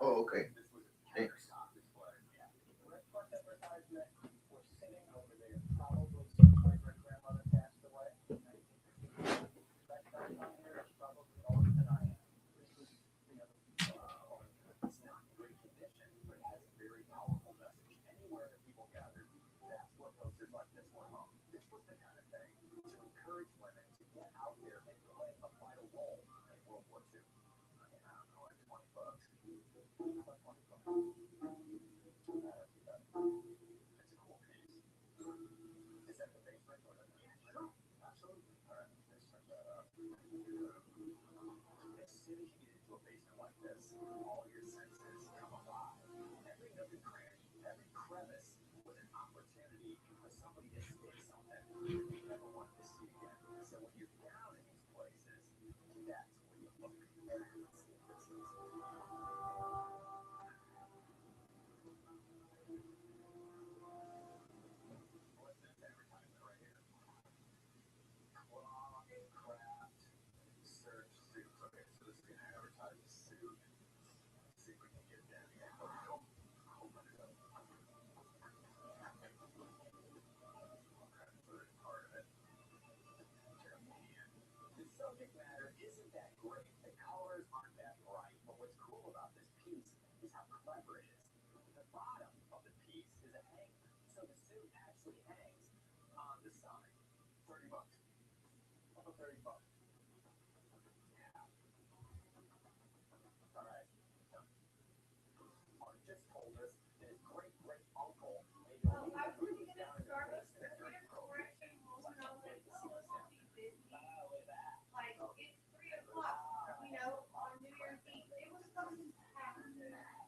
Oh, okay. Thanks.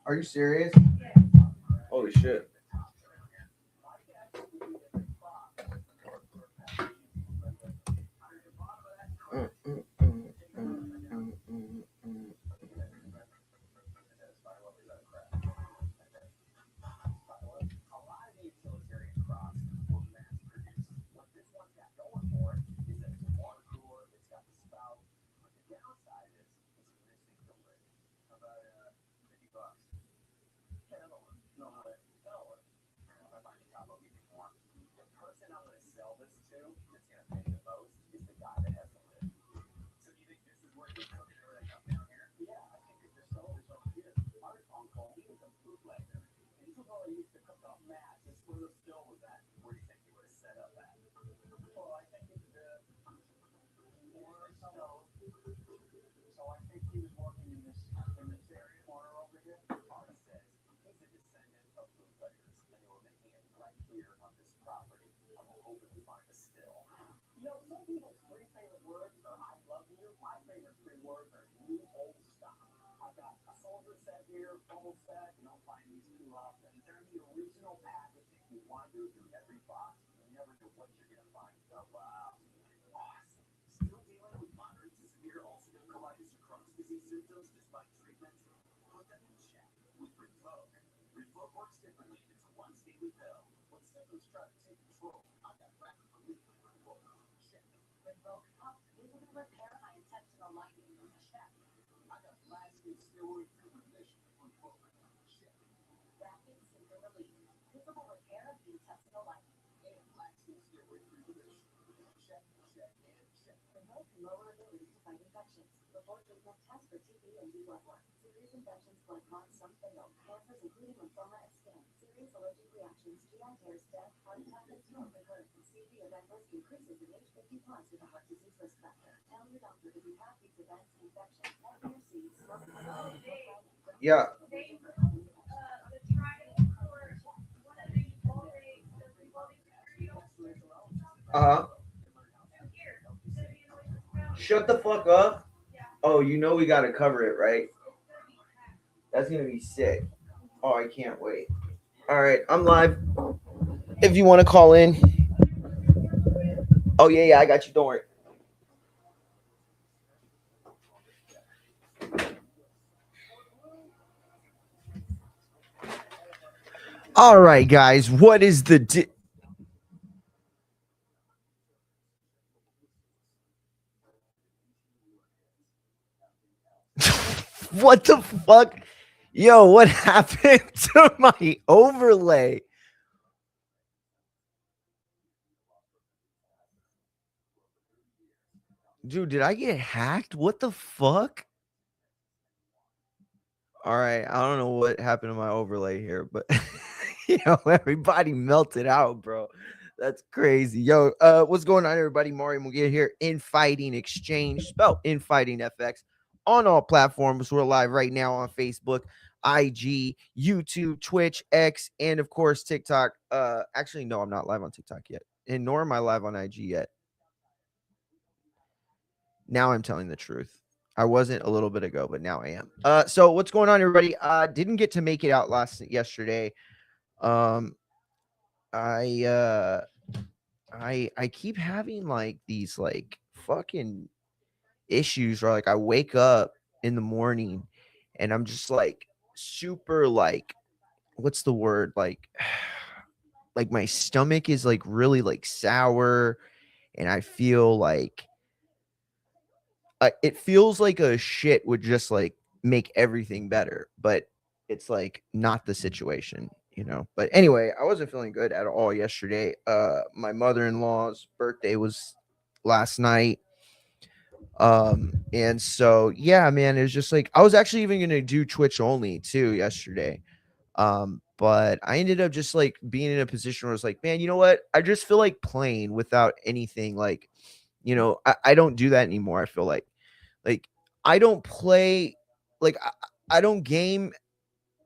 Are you serious? Holy shit. Yeah. Uh-huh. Shut the fuck up. Oh, you know we gotta cover it, right? That's gonna be sick. Oh, I can't wait. All right, I'm live. If you want to call in. Oh yeah, I got you. Don't worry. All right, guys. What is the What the fuck? Yo, what happened to my overlay? Dude, did I get hacked? What the fuck? All right, I don't know what happened to my overlay here, but everybody melted out, bro. That's crazy. Yo, what's going on, everybody? Mario Mugia here, Infighting Exchange, spelled Infighting FX, on all platforms. We're live right now on Facebook, IG, YouTube, Twitch, X, and of course TikTok. Actually, no, I'm not live on TikTok yet, and nor am I live on IG yet. Now I'm telling the truth. I wasn't a little bit ago, but now I am. So what's going on, everybody? Didn't get to make it out yesterday. I keep having like these like fucking issues where like I wake up in the morning and I'm just like super like, what's the word? Like like my stomach is like really like sour, and I feel like it feels like a shit would just like make everything better, but it's like not the situation. But anyway, I wasn't feeling good at all yesterday. My mother-in-law's birthday was last night. And so yeah, man, it was just like I was actually even gonna do Twitch only too yesterday. But I ended up just like being in a position where I was like, man, you know what? I just feel like playing without anything. Like, I don't do that anymore. I feel like I don't play, like I don't game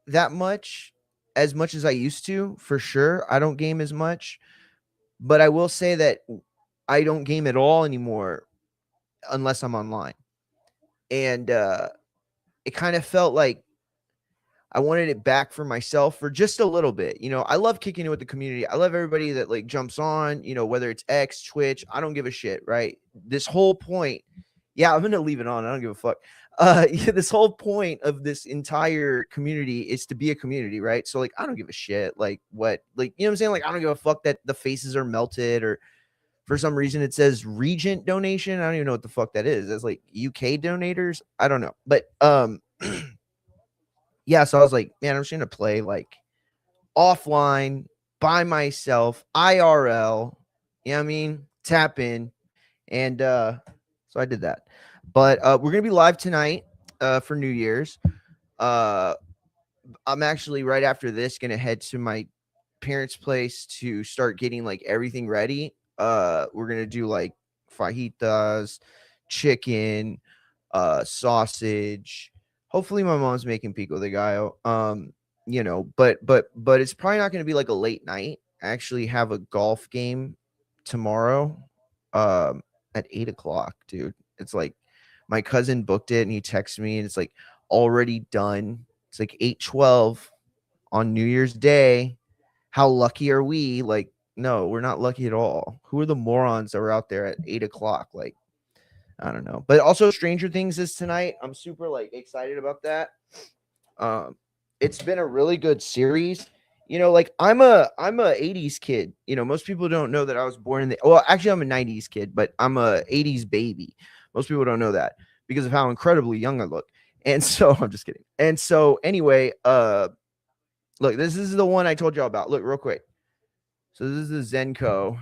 that much as I used to, for sure. I don't game as much, but I will say that I don't game at all anymore unless I'm online. And it kind of felt like I wanted it back for myself for just a little bit. I love kicking it with the community. I love everybody that like jumps on, whether it's X, Twitch, I don't give a shit, right? This whole point, yeah, I'm gonna leave it on. I don't give a fuck. Yeah, this whole point of this entire community is to be a community, right? So like I don't give a shit like what, like, you know what I'm saying? Like I don't give a fuck that the faces are melted, or for some reason it says Regent donation. I don't even know what the fuck that is. It's like UK donators. I don't know. But yeah, so I was like, man, I'm just gonna play like offline by myself, IRL. You know what I mean? Tap in. And so I did that. But we're gonna be live tonight for New Year's. I'm actually right after this gonna head to my parents' place to start getting like everything ready. We're gonna do like fajitas, chicken, sausage. Hopefully my mom's making pico de gallo. But it's probably not gonna be like a late night. I actually have a golf game tomorrow at 8 o'clock, dude. It's like my cousin booked it and he texted me and it's like already done. It's like 8:12 on New Year's Day. How lucky are we? Like, no, we're not lucky at all. Who are the morons that were out there at 8 o'clock? Like, I don't know. But also Stranger Things is tonight. I'm super like excited about that. It's been a really good series. Like I'm a 80s kid. Most people don't know that I was born in the, well, actually I'm a 90s kid, but I'm a 80s baby. Most people don't know that because of how incredibly young I look. And so I'm just kidding. And so anyway, look, this is the one I told y'all about. Look, real quick. So this is the Zenko.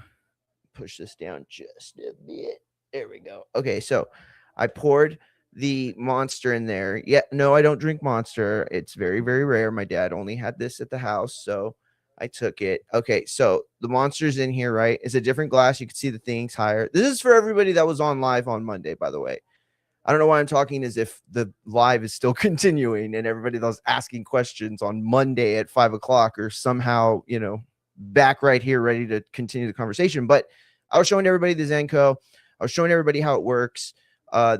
Push this down just a bit. There we go. Okay, so I poured the Monster in there. Yeah, no, I don't drink Monster. It's very, very rare. My dad only had this at the house, so I took it. Okay, so the Monster's in here, right? It's a different glass. You can see the things higher. This is for everybody that was on live on Monday, by the way. I don't know why I'm talking as if the live is still continuing and everybody that was asking questions on Monday at 5 o'clock or somehow, back right here ready to continue the conversation. But I was showing everybody the Zenko. I was showing everybody how it works.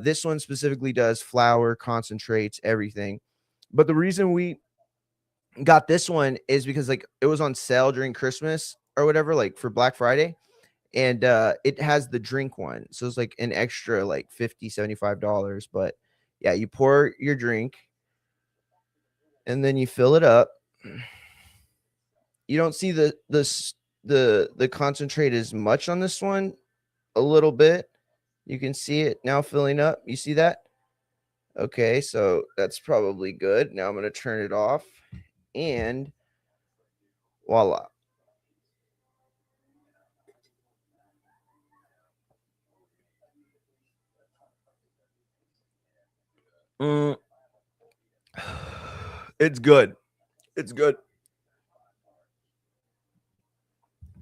This one specifically does flour, concentrates, everything. But the reason we got this one is because like it was on sale during Christmas or whatever, like for Black Friday. And it has the drink one, so it's like an extra like $50-$75. But yeah, you pour your drink and then you fill it up. You don't see the concentrate as much on this one. A little bit. You can see it now filling up. You see that? Okay, so that's probably good. Now I'm going to turn it off, and voila. Mm. It's good. It's good.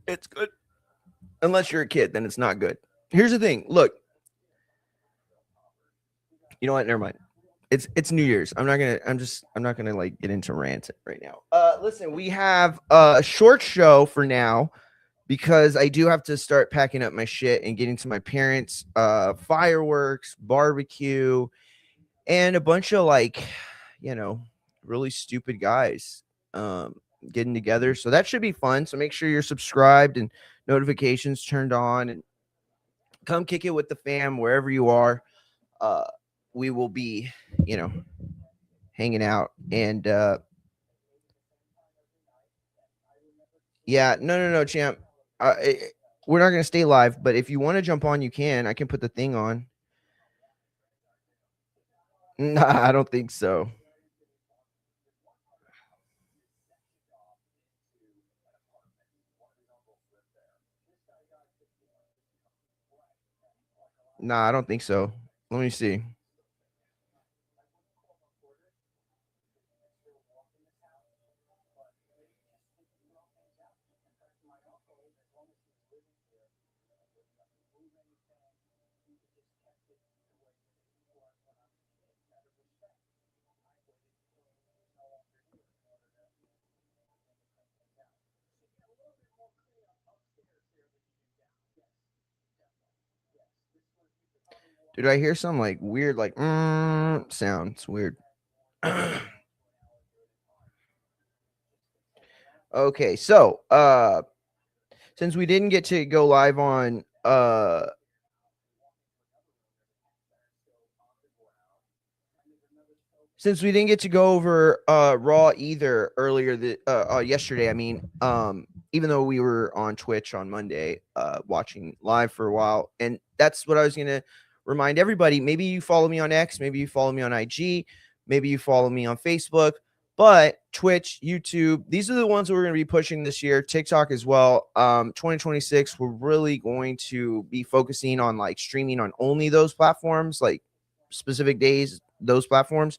It's good. Unless you're a kid, then it's not good. Here's the thing. Look, you know what? Never mind. It's New Year's. I'm not gonna like get into rant right now. Listen, we have a short show for now because I do have to start packing up my shit and getting to my parents. Fireworks, barbecue, and a bunch of like, you know, really stupid guys getting together. So that should be fun. So make sure you're subscribed and notifications turned on, and come kick it with the fam wherever you are. Uh, we will be, you know, hanging out. And yeah, no, champ. We're not gonna stay live, but if you want to jump on, you can. I can put the thing on. Nah, I don't think so. Nah, I don't think so. Let me see. Did I hear some like weird like sound? It's weird. Okay, so since we didn't get to go live on since we didn't get to go over Raw either earlier yesterday, I mean, even though we were on Twitch on Monday watching live for a while, and that's what I was gonna remind everybody. Maybe you follow me on X, maybe you follow me on IG, maybe you follow me on Facebook, but Twitch, YouTube, these are the ones that we're going to be pushing this year. TikTok as well. 2026, we're really going to be focusing on like streaming on only those platforms, like specific days, those platforms.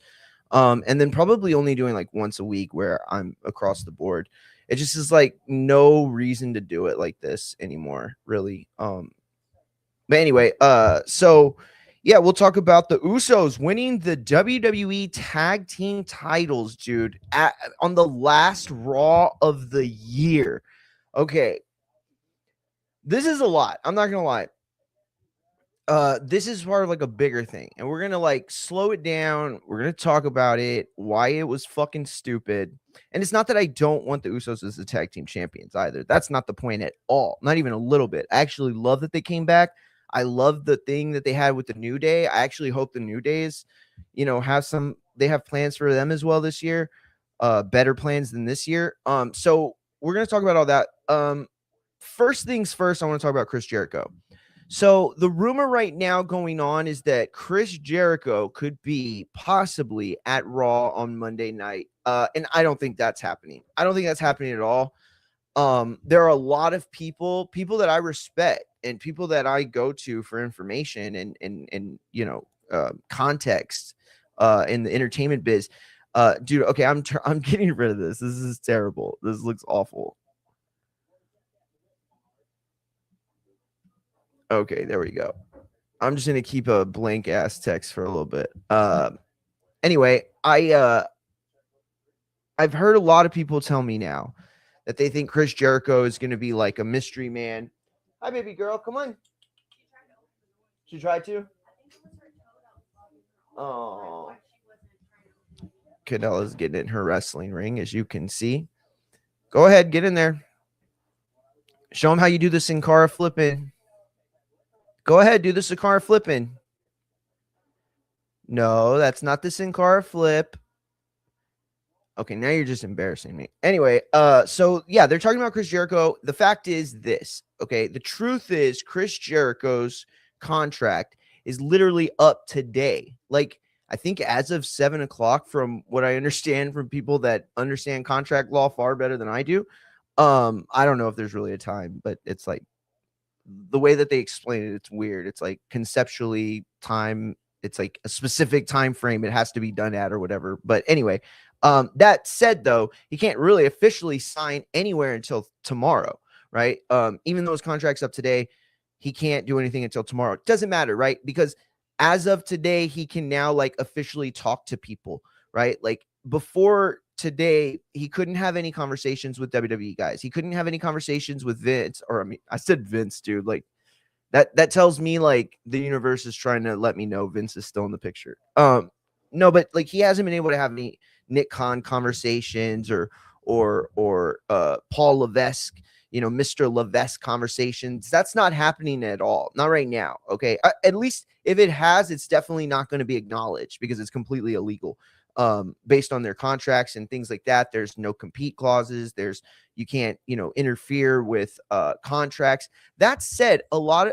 And then probably only doing like once a week where I'm across the board. It just is like no reason to do it like this anymore, really. But anyway, so yeah, we'll talk about the Usos winning the WWE tag team titles, dude, on the last Raw of the year. Okay. This is a lot. I'm not gonna lie. This is part of like a bigger thing, and we're gonna like slow it down. We're gonna talk about it, why it was fucking stupid. And it's not that I don't want the Usos as the tag team champions either. That's not the point at all, not even a little bit. I actually love that they came back. I love the thing that they had with the New Day. I actually hope the New Days, they have plans for them as well this year, better plans than this year. So we're gonna talk about all that. First things first, I want to talk about Chris Jericho. So the rumor right now going on is that Chris Jericho could be possibly at Raw on Monday night. And I don't think that's happening. I don't think that's happening at all. There are a lot of people that I respect and people that I go to for information and context in the entertainment biz. Dude, okay, I'm getting rid of this. This is terrible. This looks awful. Okay, there we go. I'm just gonna keep a blank ass text for a little bit. Anyway, I've heard a lot of people tell me now that they think Chris Jericho is gonna be like a mystery man. Hi, baby girl, come on. She tried to. Oh, Canelo's getting in her wrestling ring, as you can see. Go ahead, get in there. Show him how you do the Sin Cara flipping. Go ahead, do the Sin Cara flipping. No, that's not the Sin Cara flip. Okay, now you're just embarrassing me. Anyway, so yeah, they're talking about Chris Jericho. The fact is this, okay? The truth is Chris Jericho's contract is literally up today. Like, I think as of 7 o'clock, from what I understand from people that understand contract law far better than I do. I don't know if there's really a time, but it's like the way that they explain it, it's weird. It's like conceptually time. It's like a specific time frame it has to be done at or whatever. But anyway, that said, though, he can't really officially sign anywhere until tomorrow, right? Even though his contract's up today, he can't do anything until tomorrow. It doesn't matter, right? Because as of today, he can now like officially talk to people, right? Like before today, he couldn't have any conversations with WWE guys. He couldn't have any conversations with Vince, or I mean, I said Vince, dude. Like that tells me like the universe is trying to let me know Vince is still in the picture. No, but like he hasn't been able to have any Nick Khan conversations or Paul Levesque, Mr. Levesque conversations. That's not happening at all. Not right now. Okay. At least if it has, it's definitely not going to be acknowledged because it's completely illegal. Based on their contracts and things like that. There's no compete clauses. You can't, interfere with contracts. That said, a lot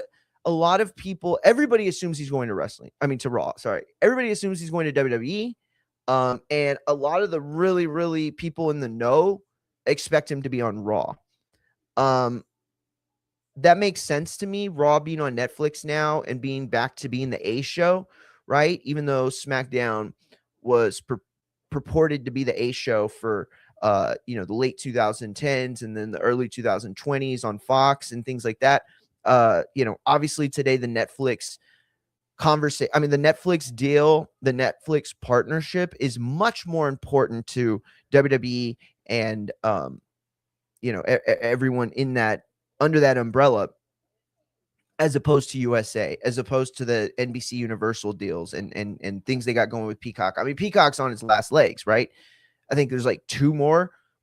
of people, everybody assumes he's going to Raw. Sorry. Everybody assumes he's going to WWE. And a lot of the really, really people in the know expect him to be on Raw. That makes sense to me. Raw being on Netflix now and being back to being the A show, right? Even though SmackDown was purported to be the A show for the late 2010s and then the early 2020s on Fox and things like that. Obviously today the Netflix the Netflix deal, the Netflix partnership is much more important to WWE and everyone in that under that umbrella, as opposed to USA, as opposed to the NBC Universal deals and things they got going with Peacock. I mean, Peacock's on its last legs, right? I think there's like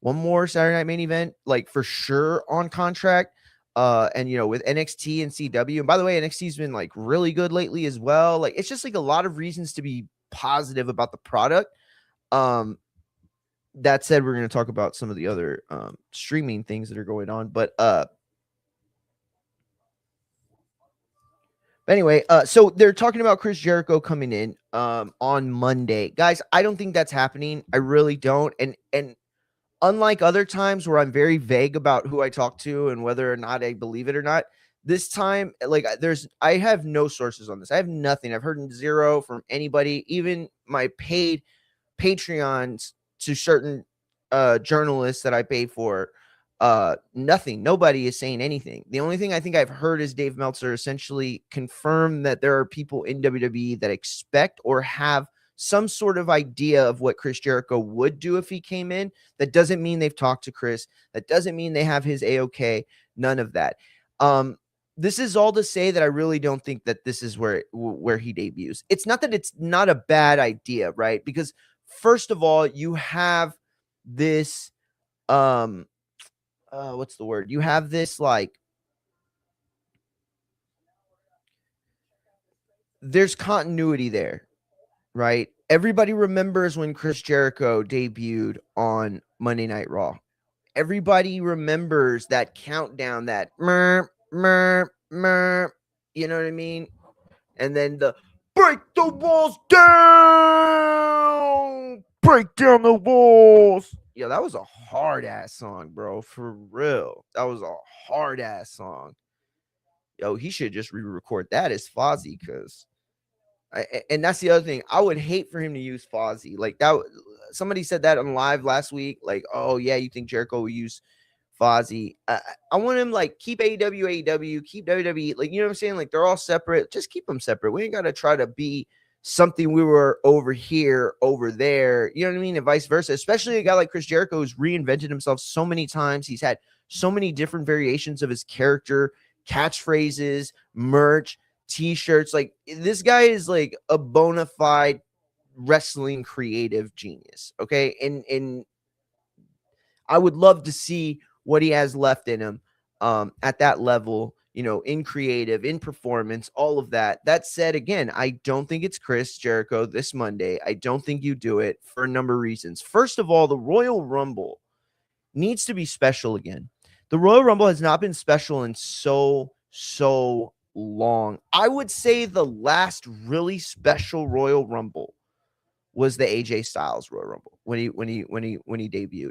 one more Saturday Night Main Event, like for sure on contract. And with NXT and CW, and by the way, NXT's been like really good lately as well. Like it's just like a lot of reasons to be positive about the product. That said, we're going to talk about some of the other streaming things that are going on, but anyway, so they're talking about Chris Jericho coming in on Monday. Guys, I don't think that's happening. I really don't. And unlike other times where I'm very vague about who I talk to and whether or not I believe it or not, this time, like I have no sources on this. I have nothing. I've heard zero from anybody, even my paid Patreons to certain journalists that I pay for. Nothing. Nobody is saying anything. The only thing I think I've heard is Dave Meltzer essentially confirm that there are people in WWE that expect or have some sort of idea of what Chris Jericho would do if he came in. That doesn't mean they've talked to Chris. That doesn't mean they have his A-OK. None of that. This is all to say that I really don't think that this is where he debuts. It's not that it's not a bad idea, right? Because first of all, you have this what's the word? You have this like there's continuity there, right? Everybody remembers when Chris Jericho debuted on Monday Night Raw. Everybody remembers that countdown, that mer, mer, mer, you know what I mean? And then the break the walls down, break down the walls. Yeah, that was a hard ass song, bro. For real. That was a hard ass song. Yo, he should just re-record that as Fozzy, because and that's the other thing. I would hate for him to use Fozzy. Like that. Somebody said that on live last week. Like, oh yeah, you think Jericho will use Fozzy? I want him like keep AEW, keep WWE. Like, you know what I'm saying? Like they're all separate. Just keep them separate. We ain't got to try to be something we were over here, over there. You know what I mean? And vice versa. Especially a guy like Chris Jericho who's reinvented himself so many times. He's had so many different variations of his character, catchphrases, merch, T-shirts. Like this guy is like a bona fide wrestling creative genius. Okay. And I would love to see what he has left in him at that level, in creative, in performance, all of that. That said, again, I don't think it's Chris Jericho this Monday. I don't think you do it for a number of reasons. First of all, the Royal Rumble needs to be special again. The Royal Rumble has not been special in so long. I would say the last really special Royal Rumble was the AJ Styles Royal Rumble when he debuted.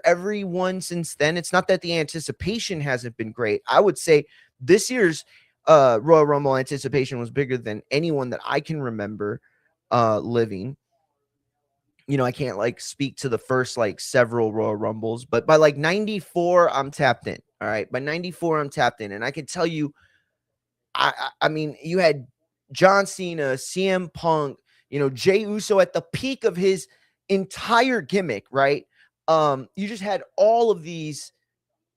Everyone since then, it's not that the anticipation hasn't been great. I would say this year's Royal Rumble anticipation was bigger than anyone that I can remember living. I can't like speak to the first like several Royal Rumbles, but by like 94, I'm tapped in. All right. By 94, I'm tapped in. And I can tell you, I mean, you had John Cena, CM Punk, Jey Uso at the peak of his entire gimmick, right? You just had all of these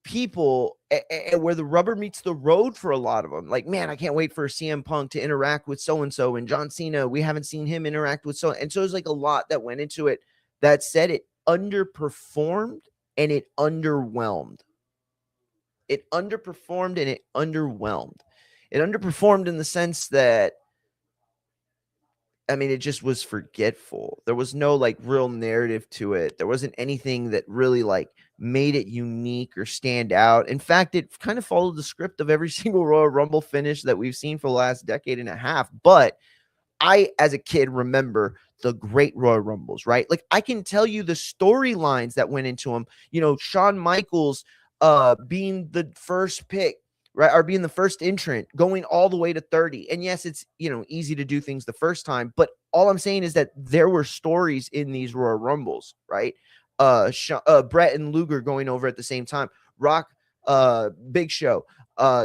people where the rubber meets the road for a lot of them. Like, man, I can't wait for CM Punk to interact with so-and-so, and John Cena, we haven't seen him interact with and so there's like a lot that went into it. That said, it underperformed and it underwhelmed. It underperformed and it underwhelmed. It underperformed in the sense that, I mean, it just was forgetful. There was no like real narrative to it. There wasn't anything that really like made it unique or stand out. In fact, it kind of followed the script of every single Royal Rumble finish that we've seen for the last decade and a half. But I, as a kid, remember the great Royal Rumbles, right? Like, I can tell you the storylines that went into them. Shawn Michaels being the first pick, right? Or being the first entrant, going all the way to 30. And yes, it's, easy to do things the first time. But all I'm saying is that there were stories in these Royal Rumbles, right? Brett and Luger going over at the same time. Rock, Big Show,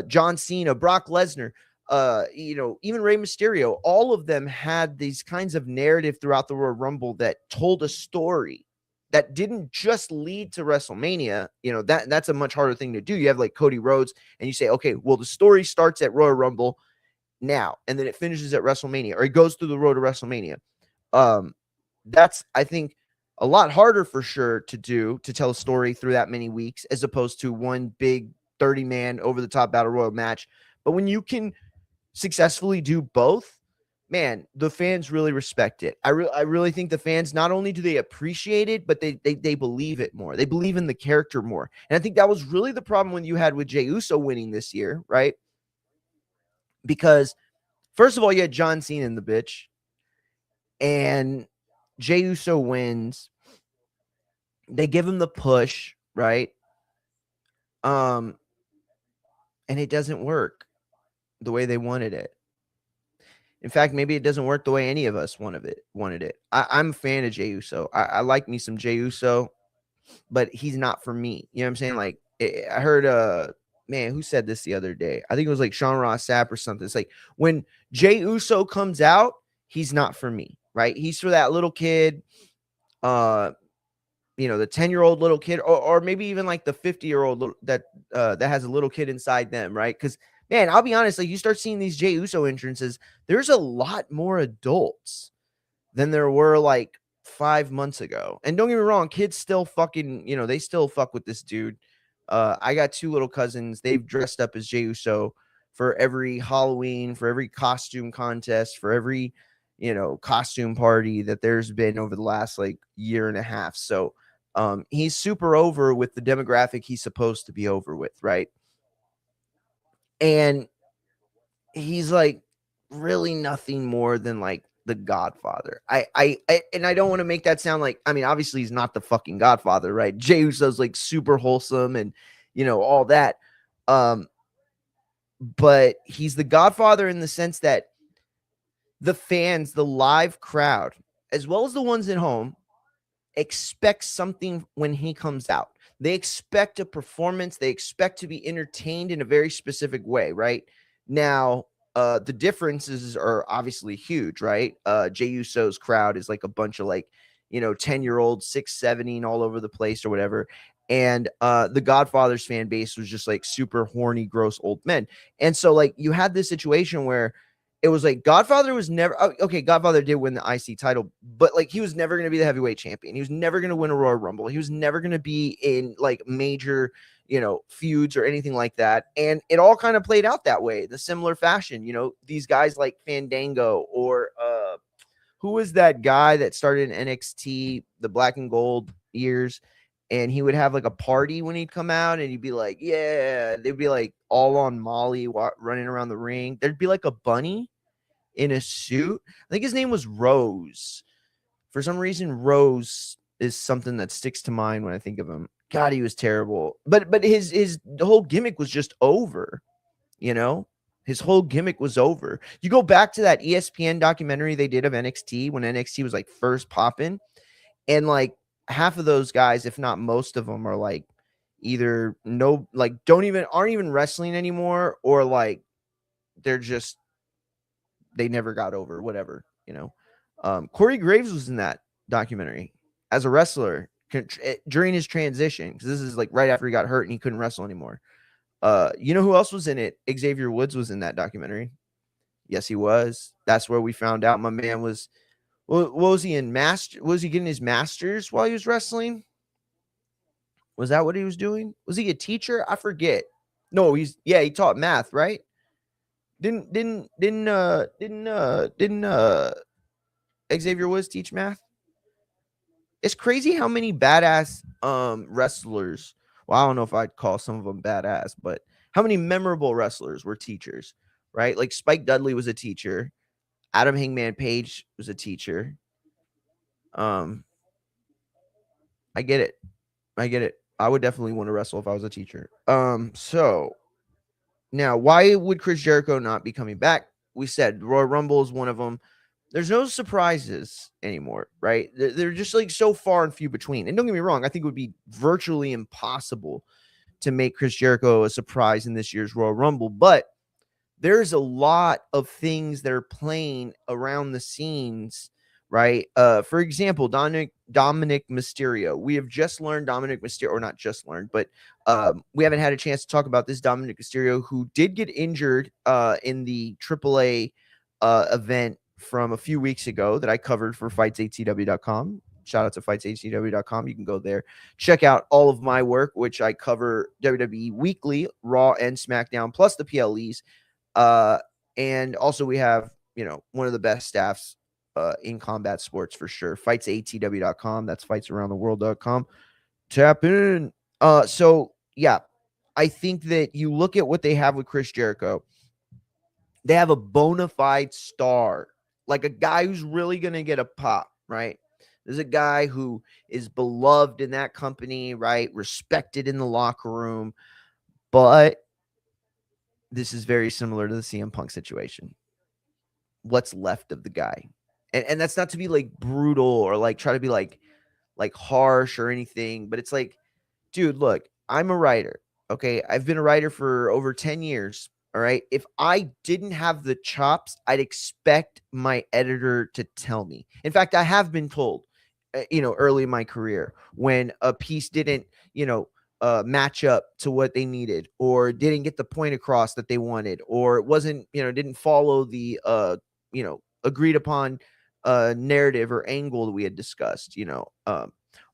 John Cena, Brock Lesnar, even Rey Mysterio, all of them had these kinds of narrative throughout the Royal Rumble that told a story that didn't just lead to WrestleMania. That's a much harder thing to do. You have like Cody Rhodes and you say, okay, well, the story starts at Royal Rumble now, and then it finishes at WrestleMania, or it goes through the road to WrestleMania. That's, I think, a lot harder for sure to do, to tell a story through that many weeks, as opposed to one big 30-man over-the-top battle royal match. But when you can successfully do both, man, the fans really respect it. I really think the fans, not only do they appreciate it, but they believe it more. They believe in the character more. And I think that was really the problem when you had with Jey Uso winning this year, right? Because first of all, you had John Cena in the bitch, and Jey Uso wins. They give him the push, right? And it doesn't work the way they wanted it. In fact, maybe it doesn't work the way any of us wanted it. I'm a fan of Jey Uso. I like me some Jey Uso, but he's not for me. You know what I'm saying? Like, I heard, man, who said this the other day? I think it was like Sean Ross Sapp or something. It's like, when Jey Uso comes out, he's not for me, right? He's for that little kid, the 10-year-old little kid, or maybe even like the 50-year-old that has a little kid inside them, right? Because, man, I'll be honest, like, you start seeing these Jey Uso entrances, there's a lot more adults than there were like 5 months ago. And don't get me wrong, kids still fucking, they still fuck with this dude. I got 2 little cousins. They've dressed up as Jey Uso for every Halloween, for every costume contest, for every, costume party that there's been over the last like year and a half. So he's super over with the demographic he's supposed to be over with, right? And he's like really nothing more than like the Godfather. And I don't want to make that sound like, I mean, obviously he's not the fucking Godfather, right? Jey Uso's like super wholesome and all that. But he's the Godfather in the sense that the fans, the live crowd, as well as the ones at home, expect something when he comes out. They expect a performance. They expect to be entertained in a very specific way, right? Now, the differences are obviously huge, right? Jey Uso's crowd is like a bunch of like, 10-year-olds, 6, 7 all over the place or whatever. And the Godfather's fan base was just like super horny, gross old men. And so like you had this situation where it was like Godfather was never okay. Godfather did win the IC title, but like he was never going to be the heavyweight champion. He was never going to win a Royal Rumble. He was never going to be in like major, feuds or anything like that. And it all kind of played out that way, the similar fashion. These guys like Fandango or who was that guy that started in NXT, the black and gold years, and he would have like a party when he'd come out, and he'd be like, yeah, they'd be like all on Molly running around the ring. There'd be like a bunny in a suit. I think his name was Rose. For some reason, Rose is something that sticks to mind when I think of him. God, he was terrible. But his whole gimmick was just over, you know? His whole gimmick was over. You go back to that ESPN documentary they did of NXT when NXT was like first popping, and like half of those guys, if not most of them, are like either no, like aren't even wrestling anymore, or like they're just they never got over whatever, you know. Corey Graves was in that documentary as a wrestler during his transition, because this is like right after he got hurt and he couldn't wrestle anymore. You know who else was in it? Xavier Woods was in that documentary. Yes, he was. That's where we found out my man was. What was he in master? Was he getting his master's while he was wrestling? Was that what he was doing? Was he a teacher? I forget. No, he taught math, right? Didn't Xavier Woods teach math? It's crazy how many badass wrestlers. Well, I don't know if I'd call some of them badass, but how many memorable wrestlers were teachers, right? Like Spike Dudley was a teacher. Adam Hangman Page was a teacher. I get it. I would definitely want to wrestle if I was a teacher. So now, why would Chris Jericho not be coming back? We said Royal Rumble is one of them. There's no surprises anymore, right? They're just like so far and few between. And don't get me wrong, I think it would be virtually impossible to make Chris Jericho a surprise in this year's Royal Rumble. But there's a lot of things that are playing around the scenes, right? For example, Dominic Mysterio. We have just learned Dominic Mysterio, or not just learned, but we haven't had a chance to talk about this Dominic Mysterio, who did get injured in the AAA event from a few weeks ago that I covered for fightsatw.com. Shout out to fightsatw.com. You can go there, check out all of my work, which I cover WWE weekly, Raw and SmackDown, plus the PLEs. And also we have, one of the best staffs in combat sports for sure. Fightsatw.com. That's fightsaroundtheworld.com. Tap in. So yeah, I think that you look at what they have with Chris Jericho. They have a bona fide star, like a guy who's really going to get a pop, right? There's a guy who is beloved in that company, right? Respected in the locker room. But this is very similar to the CM Punk situation. What's left of the guy? And that's not to be like brutal or like try to be like harsh or anything, but it's like, dude, look, I'm a writer. Okay. I've been a writer for over 10 years. All right. If I didn't have the chops, I'd expect my editor to tell me. In fact, I have been told, early in my career when a piece didn't, match up to what they needed, or didn't get the point across that they wanted, or it wasn't, didn't follow the, agreed upon narrative or angle that we had discussed,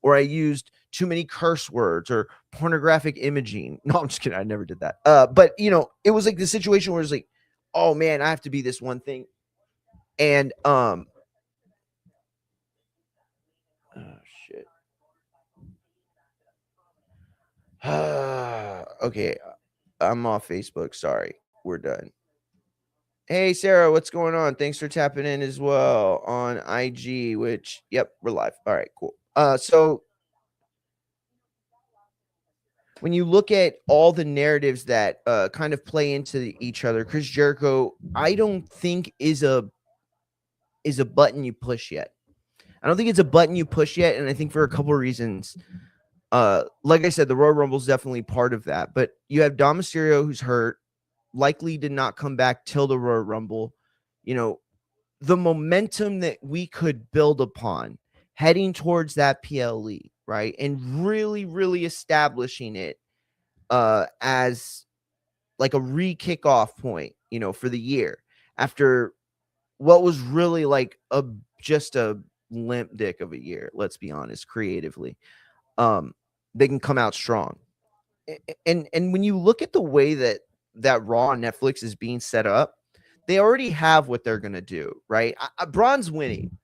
or I used too many curse words or pornographic imaging. No, I'm just kidding. I never did that. But it was like the situation where it's like, oh man, I have to be this one thing. And oh shit. Okay, I'm off Facebook. Sorry, we're done. Hey Sarah, what's going on? Thanks for tapping in as well on IG. Which, yep, we're live. All right, cool. So when you look at all the narratives that kind of play into each other, Chris Jericho, I don't think is a button you push yet. I don't think it's a button you push yet, and I think for a couple of reasons. Like I said, the Royal Rumble is definitely part of that. But you have Dom Mysterio, who's hurt, likely did not come back till the Royal Rumble. The momentum that we could build upon heading towards that PLE, right? And really, really establishing it as like a re-kickoff point, for the year after what was really like just a limp dick of a year. Let's be honest, creatively, they can come out strong. And when you look at the way that Raw on Netflix is being set up, they already have what they're gonna do, right? Braun's winning.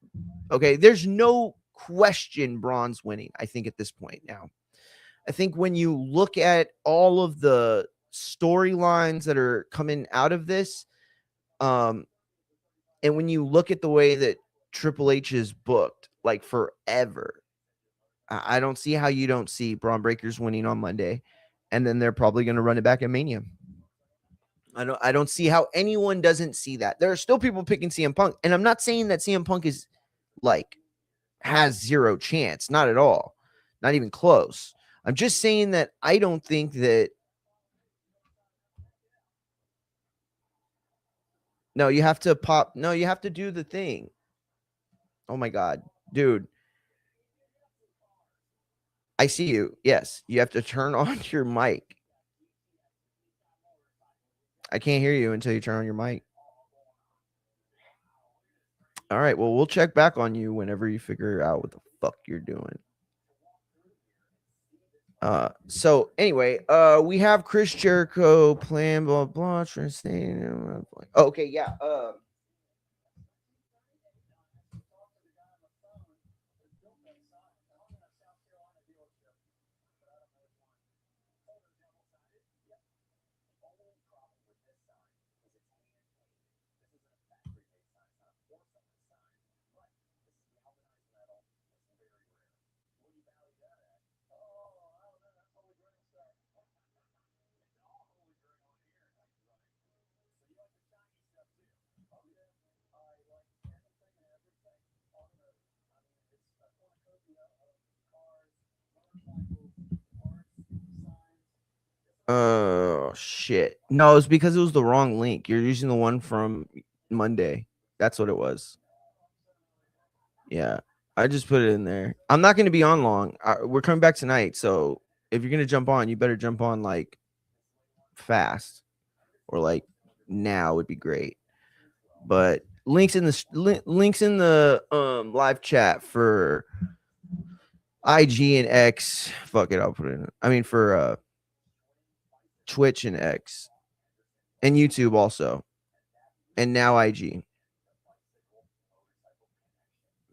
Okay, there's no question Braun's winning. I think at this point now. I think when you look at all of the storylines that are coming out of this, and when you look at the way that Triple H is booked, like forever. I don't see how you don't see Braun Breakers winning on Monday, and then they're probably going to run it back at Mania. I don't see how anyone doesn't see that. There are still people picking CM Punk, and I'm not saying that CM Punk is like has zero chance, not at all, not even close. I'm just saying that I don't think that. No, you have to pop. No, you have to do the thing. Oh my god, dude. I see you. Yes, you have to turn on your mic. I can't hear you until you turn on your mic. All right, well, we'll check back on you whenever you figure out what the fuck you're doing. So anyway, we have Chris Jericho playing blah blah. Okay, yeah. Oh shit! No, it's because it was the wrong link. You're using the one from Monday. That's what it was. Yeah, I just put it in there. I'm not going to be on long. We're coming back tonight, so if you're going to jump on, you better jump on like fast or like now would be great. But links in the live chat for IG and X. Fuck it, I'll put it in. I mean for Twitch and X and YouTube also, and now IG.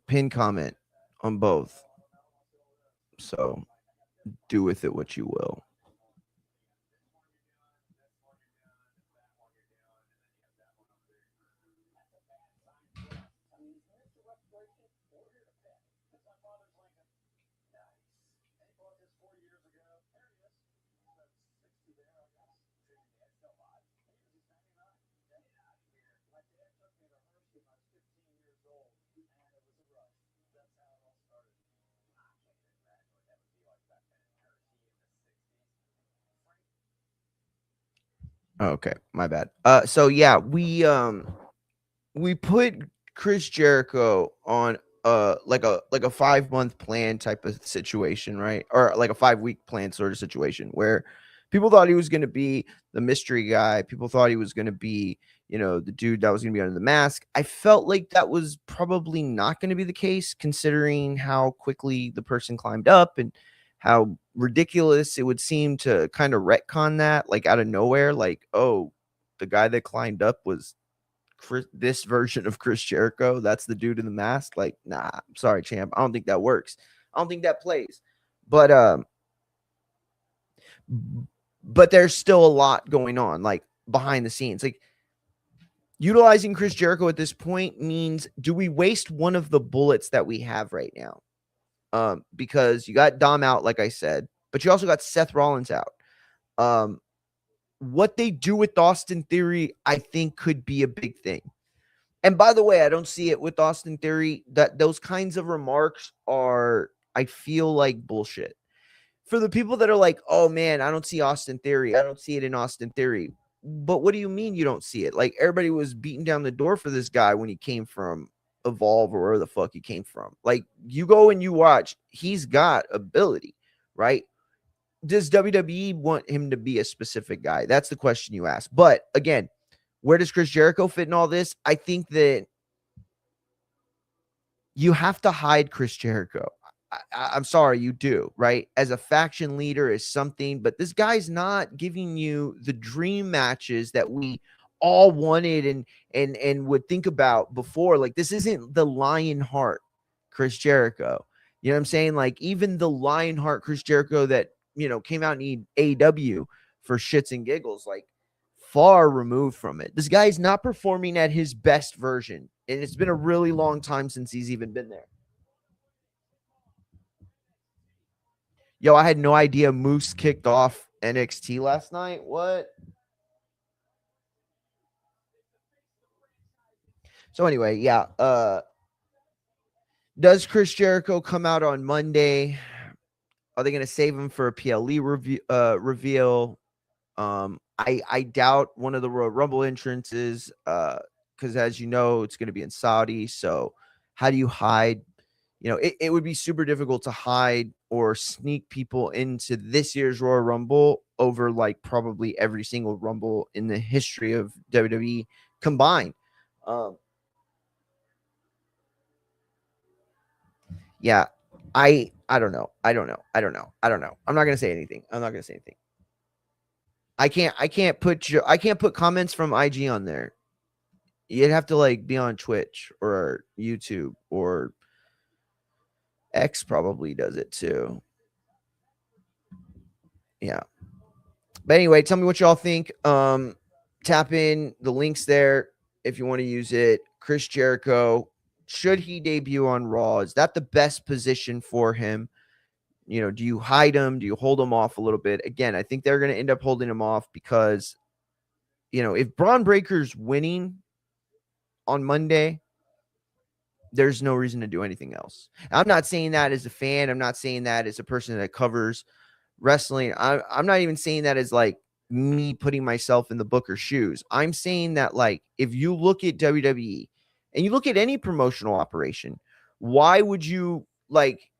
Pin comment on both. So do with it what you will. Okay, my bad. So yeah, we put Chris Jericho on like a 5-month plan type of situation, right? Or like a 5-week plan sort of situation where people thought he was going to be the mystery guy. People thought he was going to be, the dude that was going to be under the mask. I felt like that was probably not going to be the case considering how quickly the person climbed up and how ridiculous it would seem to kind of retcon that like out of nowhere, like, oh, the guy that climbed up was this version of Chris Jericho. That's the dude in the mask. Like, nah, I'm sorry, champ. I don't think that works. I don't think that plays. But there's still a lot going on, like behind the scenes. Like utilizing Chris Jericho at this point means, do we waste one of the bullets that we have right now? Because you got Dom out, like I said, but you also got Seth Rollins out. What they do with Austin Theory, I think, could be a big thing. And by the way, I don't see it with Austin Theory. That those kinds of remarks are, I feel like, bullshit. For the people that are like, oh man, I don't see Austin Theory. I don't see it in Austin Theory. But what do you mean you don't see it? Like everybody was beating down the door for this guy when he came from Evolve or wherever the fuck he came from. Like you go and you watch, he's got ability, right? Does WWE want him to be a specific guy? That's the question you ask. But again, where does Chris Jericho fit in all this? I think that you have to hide Chris Jericho. I'm sorry, you do, right? As a faction leader is something, but this guy's not giving you the dream matches that we all wanted and would think about before. Like this isn't the Lionheart Chris Jericho. You know what I'm saying? Like even the Lionheart Chris Jericho that, came out in AEW for shits and giggles, like far removed from it. This guy's not performing at his best version. And it's been a really long time since he's even been there. Yo, I had no idea Moose kicked off NXT last night. What? So anyway, yeah. Does Chris Jericho come out on Monday? Are they going to save him for a PLE reveal? I doubt one of the Royal Rumble entrances, because as you know, it's going to be in Saudi. So how do you hide? It would be super difficult to hide or sneak people into this year's Royal Rumble over like probably every single Rumble in the history of WWE combined. Um, yeah, I don't know. I don't know. I don't know. I don't know. I'm not gonna say anything. I'm not gonna say anything. I can't put comments from IG on there. You'd have to like be on Twitch or YouTube, or X probably does it too. Yeah. But anyway, tell me what y'all think. Tap in the links there if you want to use it. Chris Jericho, should he debut on Raw? Is that the best position for him? Do you hide him? Do you hold him off a little bit? Again, I think they're going to end up holding him off because, if Braun Breaker's winning on Monday, there's no reason to do anything else. I'm not saying that as a fan. I'm not saying that as a person that covers wrestling. I'm not even saying that as like me putting myself in the Booker shoes. I'm saying that like if you look at WWE and you look at any promotional operation, why would you like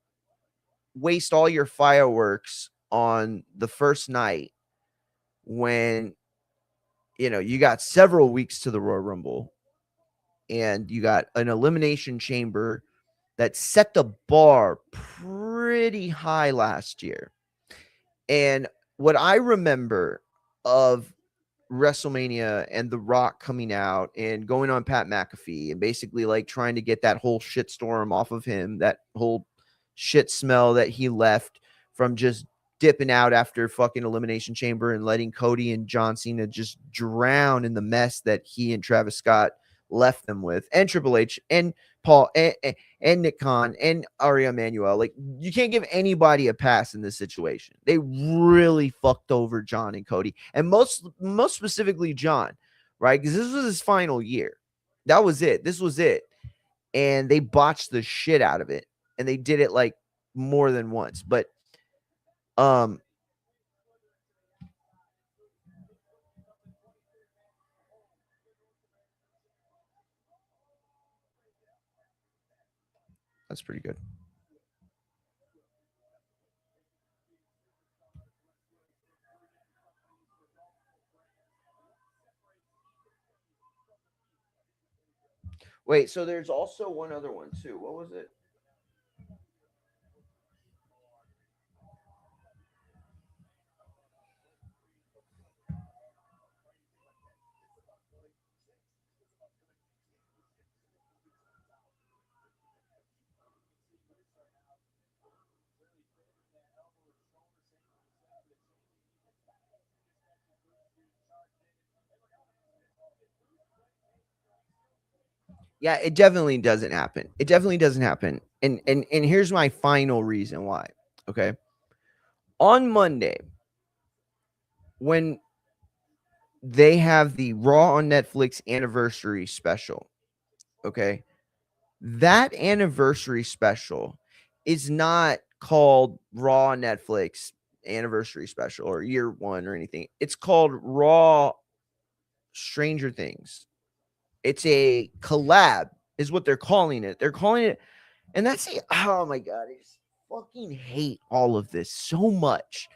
waste all your fireworks on the first night when you got several weeks to the Royal Rumble and you got an elimination chamber that set the bar pretty high last year? And what I remember of WrestleMania and The Rock coming out and going on Pat McAfee and basically like trying to get that whole shitstorm off of him, that whole shit smell that he left from just dipping out after fucking Elimination Chamber and letting Cody and John Cena just drown in the mess that he and Travis Scott left them with, and Triple H and Paul and Nick Khan and Ari Emanuel. Like, you can't give anybody a pass in this situation. They really fucked over John and Cody, and most specifically John, right? Because this was his final year. That was it. This was it. And they botched the shit out of it. And they did it like more than once. But that's pretty good. Wait, so there's also one other one too. What was it? Yeah, it definitely doesn't happen. It definitely doesn't happen. And here's my final reason why. Okay. On Monday, when they have the Raw on Netflix anniversary special, okay, that anniversary special is not called Raw Netflix anniversary special or year one or anything. It's called Raw Stranger Things. It's a collab, is what they're calling it. They're calling it, and that's it. Oh my god, I just fucking hate all of this so much.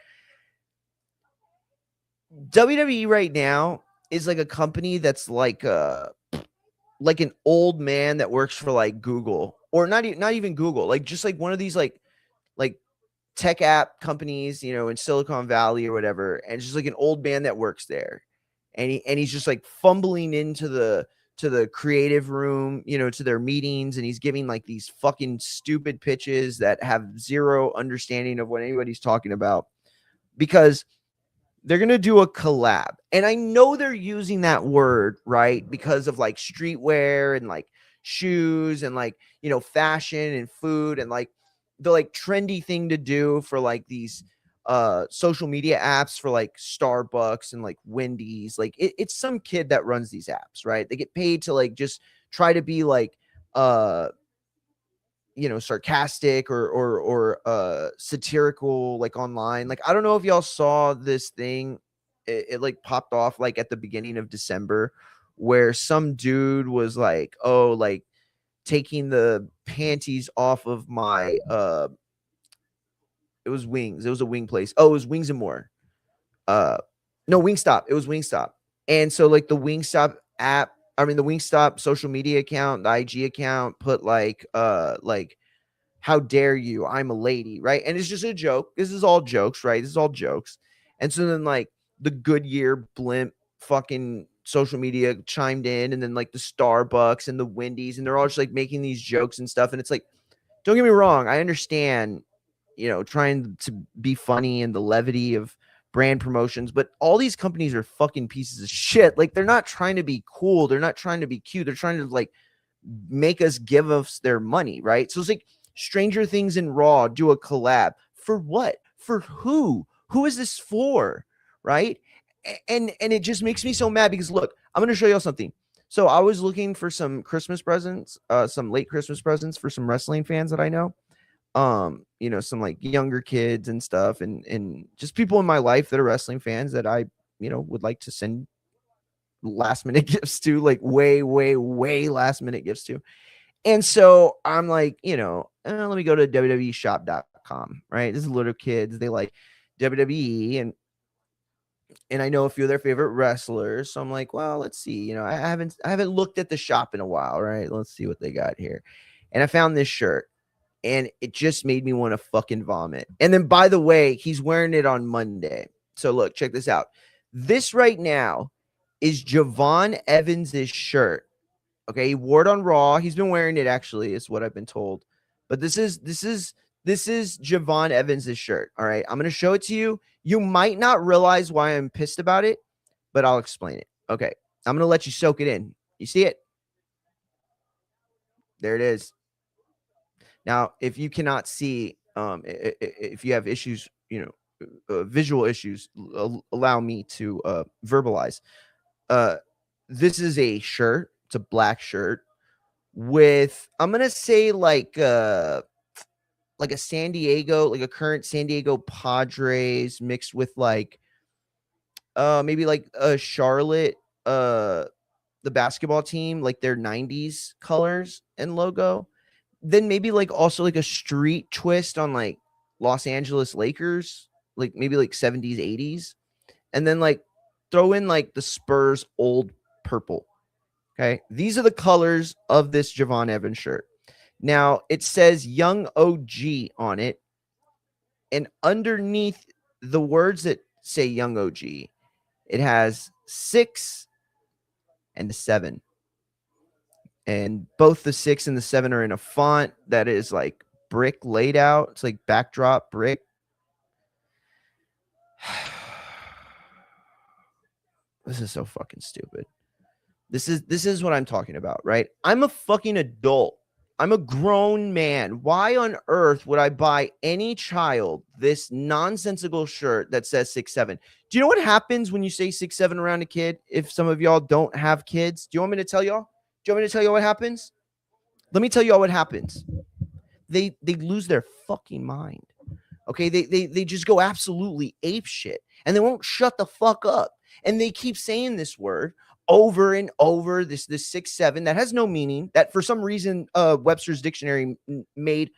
WWE right now is like a company that's like an old man that works for like Google, or not even Google, like just like one of these like tech app companies, in Silicon Valley or whatever, and it's just like an old man that works there, and he's just like fumbling into the creative room, to their meetings, and he's giving like these fucking stupid pitches that have zero understanding of what anybody's talking about, because they're going to do a collab. And I know they're using that word, right? Because of like streetwear and like shoes and like, fashion and food and like the like trendy thing to do for like these social media apps for like Starbucks and like Wendy's. Like it's some kid that runs these apps, right? They get paid to like just try to be like uh sarcastic or satirical, like online. Like I don't know if y'all saw this thing. It like popped off like at the beginning of December, where some dude was like, oh, like taking the panties off of my it was Wings. It was a wing place. Oh, it was Wings and More. Uh no, Wingstop. It was Wingstop. And so like the Wingstop app, I mean the Wingstop social media account, the IG account put like how dare you? I'm a lady, right? And it's just a joke. This is all jokes, right? This is all jokes. And so then like the Goodyear blimp fucking social media chimed in, and then like the Starbucks and the Wendy's, and they're all just like making these jokes and stuff. And it's like, don't get me wrong, I understand, trying to be funny and the levity of brand promotions, but all these companies are fucking pieces of shit. Like they're not trying to be cool, they're not trying to be cute, they're trying to like make us give us their money, right? So it's like Stranger Things and Raw do a collab for what? For who? Who is this for? Right? And it just makes me so mad because look, I'm going to show y'all something. So I was looking for some Christmas presents, some late Christmas presents for some wrestling fans that I know. Some like younger kids and stuff, and just people in my life that are wrestling fans that I, would like to send last minute gifts to, like way, way, way last minute gifts to. And so I'm like, let me go to www.shop.com, right? This is little kids. They like WWE, and I know a few of their favorite wrestlers. So I'm like, well, let's see. I haven't looked at the shop in a while, right? Let's see what they got here. And I found this shirt, and it just made me want to fucking vomit. And then, by the way, he's wearing it on Monday. So look, check this out. This right now is Javon Evans' shirt. Okay, he wore it on Raw. He's been wearing it, actually, is what I've been told. But this is Javon Evans' shirt. All right, I'm gonna show it to you. You might not realize why I'm pissed about it, but I'll explain it. Okay, I'm gonna let you soak it in. You see it? There it is. Now, if you cannot see, if you have issues, visual issues, allow me to verbalize. This is a shirt. It's a black shirt with, I'm gonna say, like a San Diego, like a current San Diego Padres mixed with like maybe like a Charlotte, the basketball team, like their 90s colors and logo. Then maybe like also like a street twist on like Los Angeles Lakers, like maybe like 70s, 80s. And then like throw in like the Spurs old purple. Okay. These are the colors of this Javon Evans shirt. Now it says Young OG on it. And underneath the words that say Young OG, it has 6 and a 7. And both the 6 and the 7 are in a font that is like brick laid out. It's like backdrop brick. This is so fucking stupid. This is what I'm talking about, right? I'm a fucking adult. I'm a grown man. Why on earth would I buy any child this nonsensical shirt that says 6'7"? Do you know what happens when you say 6'7" around a kid? If some of y'all don't have kids, do you want me to tell y'all? Do you want me to tell you what happens? Let me tell you all what happens. They lose their fucking mind. Okay, they just go absolutely ape shit, and they won't shut the fuck up. And they keep saying this word over and over, this 6'7" that has no meaning, that for some reason Webster's dictionary made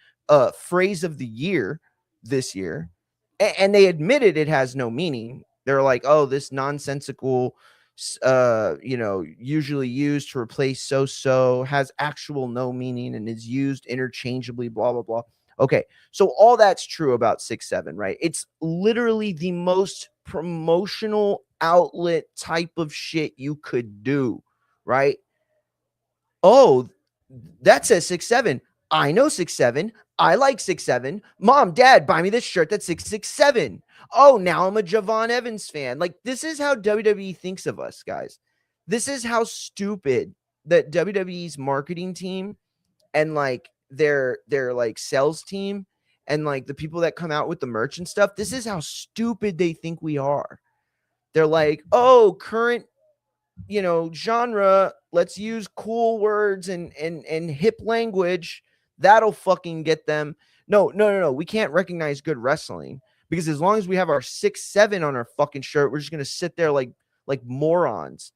phrase of the year this year, and they admitted it has no meaning. They're like, oh, this nonsensical usually used to replace so has actual no meaning and is used interchangeably, blah blah blah. Okay, so all that's true about 6'7", right? It's literally the most promotional outlet type of shit you could do, right? Oh, that says 6'7". I know 6'7". I like 6'7". Mom, Dad, buy me this shirt that's 6'7". Oh, now I'm a Javon Evans fan. Like, this is how WWE thinks of us, guys. This is how stupid that WWE's marketing team and like their like sales team and like the people that come out with the merch and stuff, this is how stupid they think we are. They're like, oh, current, genre, let's use cool words and hip language. That'll fucking get them. No. We can't recognize good wrestling because as long as we have our 6'7" on our fucking shirt, we're just gonna sit there like morons.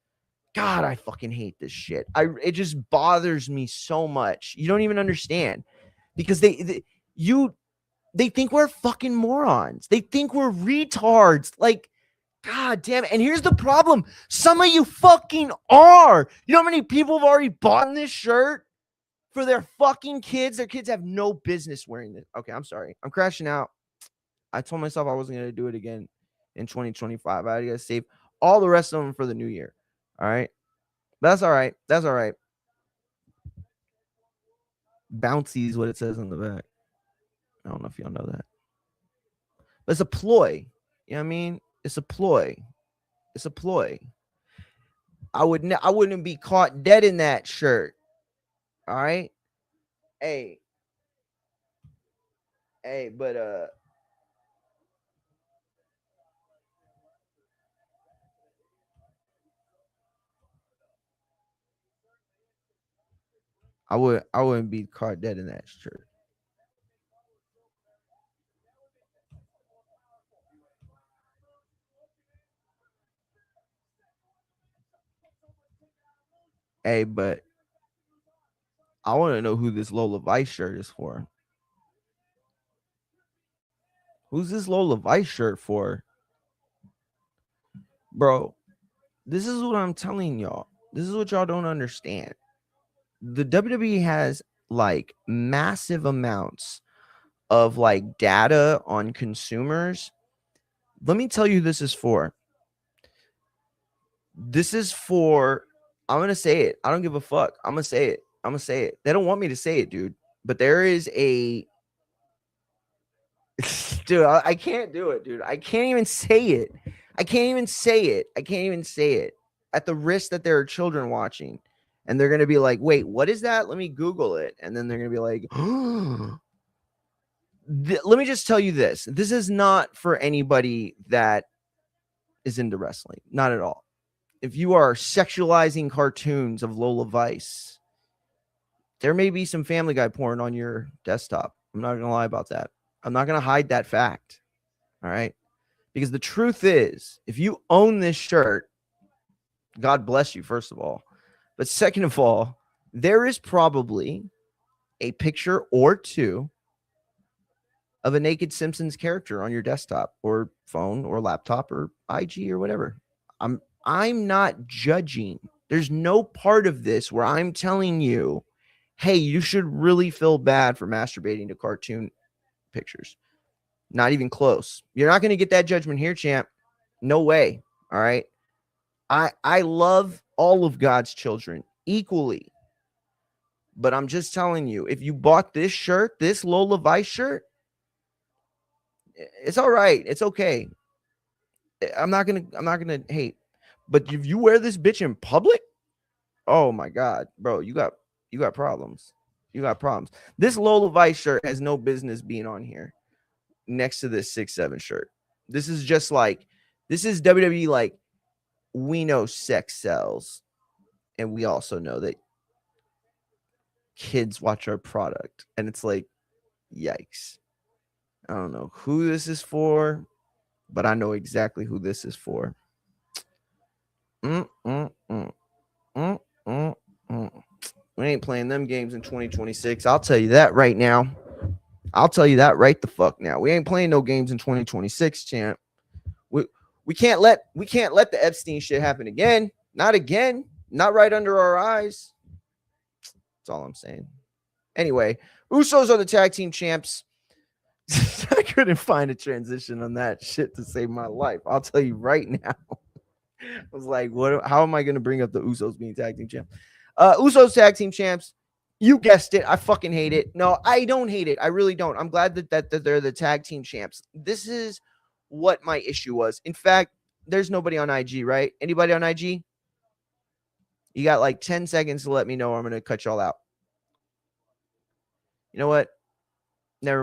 God, I fucking hate this shit. It just bothers me so much. You don't even understand because they think we're fucking morons. They think we're retards. Like, God damn it. And here's the problem. Some of you fucking are. You know how many people have already bought this shirt for their fucking kids? Their kids have no business wearing this. Okay, I'm sorry. I'm crashing out. I told myself I wasn't going to do it again in 2025. I got to save all the rest of them for the new year. All right. That's all right. That's all right. Bouncy is what it says on the back. I don't know if y'all know that. But it's a ploy. You know what I mean? It's a ploy. It's a ploy. I wouldn't be caught dead in that shirt. All right. Hey, but I wouldn't be caught dead in that shirt. Hey, but I want to know who this Lola Vice shirt is for. Who's this Lola Vice shirt for? Bro, this is what I'm telling y'all. This is what y'all don't understand. The WWE has like massive amounts of like data on consumers. Let me tell you who this is for. This is for, I'm going to say it. I don't give a fuck. I'm going to say it. They don't want me to say it, dude. But there is a, dude, I can't do it, dude. I can't even say it. I can't even say it at the risk that there are children watching. And they're going to be like, wait, what is that? Let me Google it. And then they're going to be like, let me just tell you this. This is not for anybody that is into wrestling. Not at all. If you are sexualizing cartoons of Lola Vice, there may be some Family Guy porn on your desktop. I'm not going to lie about that. I'm not going to hide that fact. All right. Because the truth is, if you own this shirt, God bless you, first of all. But second of all, there is probably a picture or two of a naked Simpsons character on your desktop or phone or laptop or IG or whatever. I'm not judging. There's no part of this where I'm telling you, hey, you should really feel bad for masturbating to cartoon pictures. Not even close. You're not going to get that judgment here, champ. No way. All right. I love all of God's children equally. But I'm just telling you, if you bought this shirt, this Lola Vice shirt, it's all right. It's okay. I'm not gonna hate. But if you wear this bitch in public, oh my God, bro, you got problems. You got problems. This Lola Vice shirt has no business being on here next to this 6'7" shirt. This is just like, this is WWE. Like, we know sex sells, and we also know that kids watch our product, and it's like, yikes. I don't know who this is for, but I know exactly who this is for. We ain't playing them games in 2026. I'll tell you that right now. I'll tell you that right the fuck now. We ain't playing no games in 2026, champ. We can't let the Epstein shit happen again. Not again. Not right under our eyes. That's all I'm saying. Anyway, Usos are the tag team champs. I couldn't find a transition on that shit to save my life. I'll tell you right now. I was like, what? How am I going to bring up the Usos being tag team champs? Usos tag team champs. You guessed it. I fucking hate it. No, I don't hate it. I really don't. I'm glad that they're the tag team champs. This is what my issue was. In fact, there's nobody on IG, right? Anybody on IG? You got like 10 seconds to let me know, or I'm going to cut y'all out. You know what?